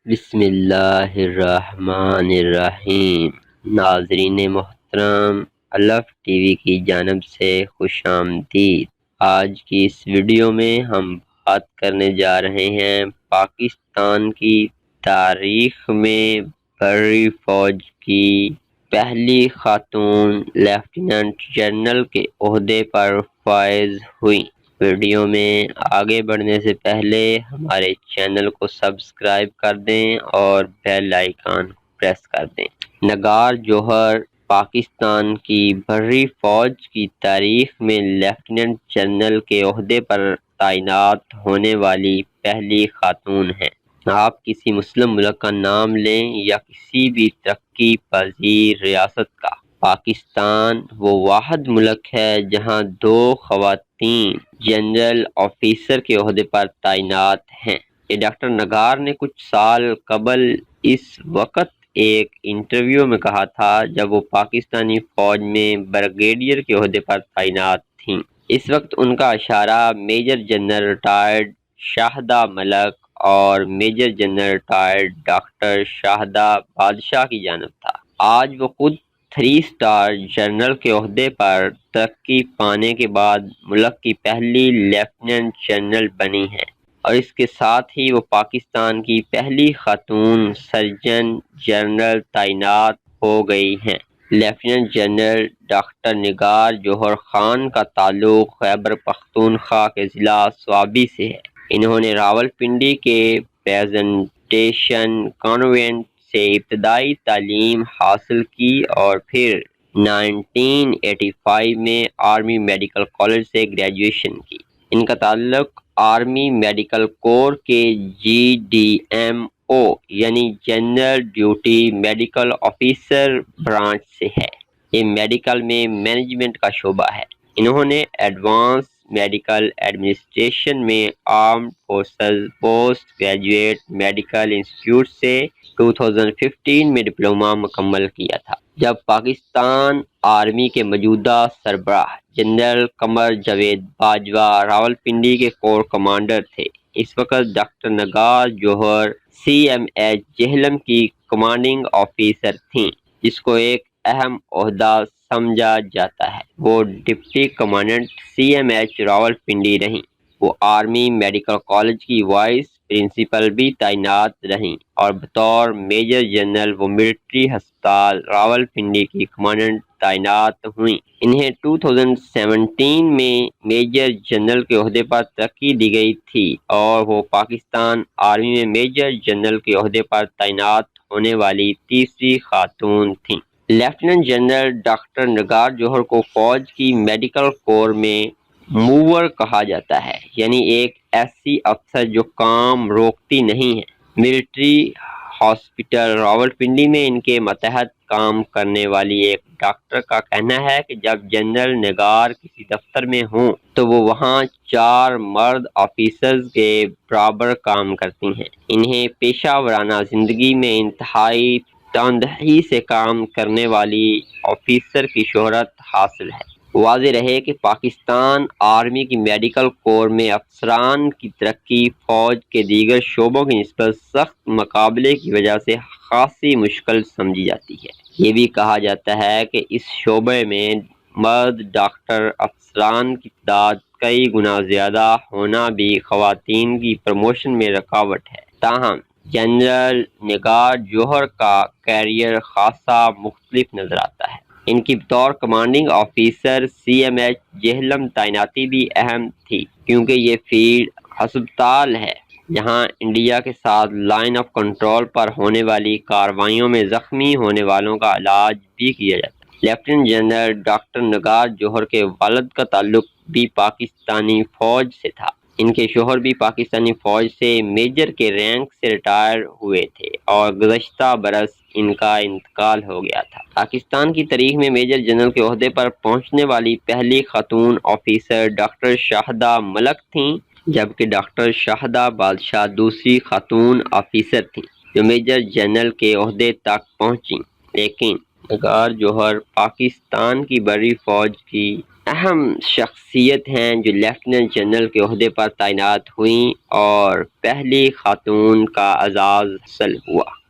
بسم اللہ الرحمن الرحیم۔ ناظرین محترم، الف ٹی وی کی جانب سے خوش آمدید۔ آج کی اس ویڈیو میں ہم بات کرنے جا رہے ہیں پاکستان کی تاریخ میں بحری فوج کی پہلی خاتون لیفٹیننٹ جنرل کے عہدے پر فائز ہوئی۔ ویڈیو میں آگے بڑھنے سے پہلے ہمارے چینل کو سبسکرائب کر دیں اور بیل آئیکن پریس کر دیں۔ نگار جوہر پاکستان کی بحری فوج کی تاریخ میں لیفٹیننٹ جنرل کے عہدے پر تعینات ہونے والی پہلی خاتون ہیں۔ آپ کسی مسلم ملک کا نام لیں یا کسی بھی ترقی پذیر ریاست کا، پاکستان وہ واحد ملک ہے جہاں دو خواتین جنرل آفیسر کے عہدے پر تعینات ہیں۔ یہ ڈاکٹر نگار نے کچھ سال قبل اس وقت ایک انٹرویو میں کہا تھا جب وہ پاکستانی فوج میں بریگیڈیئر کے عہدے پر تعینات تھیں۔ اس وقت ان کا اشارہ major general retired Shahida Malik اور major general retired doctor Shahida Badshah کی جانب تھا۔ آج وہ خود 3 اسٹار جنرل کے عہدے پر ترقی پانے کے بعد ملک کی پہلی لیفٹیننٹ جنرل بنی ہیں، اور اس کے ساتھ ہی وہ پاکستان کی پہلی خاتون سرجن جنرل تعینات ہو گئی ہیں۔ لیفٹیننٹ جنرل ڈاکٹر نگار جوہر خان کا تعلق خیبر پختونخوا کے ضلع صوابی سے ہے۔ انہوں نے راولپنڈی کے پریزنٹیشن کانوینٹ سے ابتدائی تعلیم حاصل کی اور پھر 1985 میں آرمی میڈیکل کالج سے گریجویشن کی۔ ان کا تعلق آرمی میڈیکل کور کے GDMO یعنی general duty medical officer branch سے ہے۔ یہ میڈیکل میں مینجمنٹ کا شعبہ ہے۔ انہوں نے ایڈوانس میڈیکل ایڈمنسٹریشن میں armed forces post graduate medical institute سے 2015 میں ڈپلومہ مکمل کیا تھا۔ جب پاکستان آرمی کے موجودہ سربراہ جنرل قمر جاوید باجوہ راولپنڈی کے کور کمانڈر تھے۔ اس وقت ڈاکٹر نگار جوہر CMH جہلم کی کمانڈنگ آفیسر تھیں، جس کو ایک اہم عہدہ سمجھا جاتا ہے۔ وہ ڈپٹی کمانڈنٹ CMH راولپنڈی رہیں۔ وہ آرمی میڈیکل کالج کی وائس پرنسپل بھی تعینات رہیں اور بطور میجر جنرل وہ ملٹری ہسپتال راولپنڈی کی کمانڈنٹ تعینات ہوئیں۔ انہیں 2017 میں میجر جنرل کے عہدے پر ترقی دی گئی تھی اور وہ پاکستان آرمی میں میجر جنرل کے عہدے پر تعینات ہونے والی تیسری خاتون تھیں۔ لیفٹیننٹ جنرل ڈاکٹر نگار جوہر کو فوج کی میڈیکل کور میں موور کہا جاتا ہے، یعنی ایک ایسی افسر جو کام روکتی نہیں ہے۔ ملٹری ہاسپٹل راولپنڈی میں ان کے ماتحت کام کرنے والی ایک ڈاکٹر کا کہنا ہے کہ جب جنرل نگار کسی دفتر میں ہوں تو وہ وہاں 4 مرد آفیسرز کے برابر کام کرتی ہیں۔ انہیں پیشہ ورانہ زندگی میں انتہائی تندہی سے کام کرنے والی آفیسر کی شہرت حاصل ہے۔ واضح رہے کہ پاکستان آرمی کی میڈیکل کور میں افسران کی ترقی فوج کے دیگر شعبوں کی نسبت سخت مقابلے کی وجہ سے خاصی مشکل سمجھی جاتی ہے۔ یہ بھی کہا جاتا ہے کہ اس شعبے میں مرد ڈاکٹر افسران کی تعداد کئی گنا زیادہ ہونا بھی خواتین کی پروموشن میں رکاوٹ ہے۔ تاہم جنرل نگار جوہر کا کیریئر خاصا مختلف نظر آتا ہے۔ ان کی بطور کمانڈنگ آفیسر CMH جہلم تعیناتی بھی اہم تھی، کیونکہ یہ فیلڈ ہسپتال ہے جہاں انڈیا کے ساتھ لائن آف کنٹرول پر ہونے والی کارروائیوں میں زخمی ہونے والوں کا علاج بھی کیا جاتا ہے۔ لیفٹیننٹ جنرل ڈاکٹر نگار جوہر کے والد کا تعلق بھی پاکستانی فوج سے تھا۔ ان کے شوہر بھی پاکستانی فوج سے میجر کے رینک سے ریٹائر ہوئے تھے اور گزشتہ برس ان کا انتقال ہو گیا تھا۔ پاکستان کی تاریخ میں میجر جنرل کے عہدے پر پہنچنے والی پہلی خاتون آفیسر ڈاکٹر شاہدہ ملک تھیں، جبکہ ڈاکٹر شاہدہ بادشاہ دوسری خاتون آفیسر تھیں جو میجر جنرل کے عہدے تک پہنچیں۔ لیکن نگار جوہر پاکستان کی بحری فوج کی اہم شخصیت ہیں جو لیفٹیننٹ جنرل کے عہدے پر تعینات ہوئیں اور پہلی خاتون کا اعزاز حاصل ہوا۔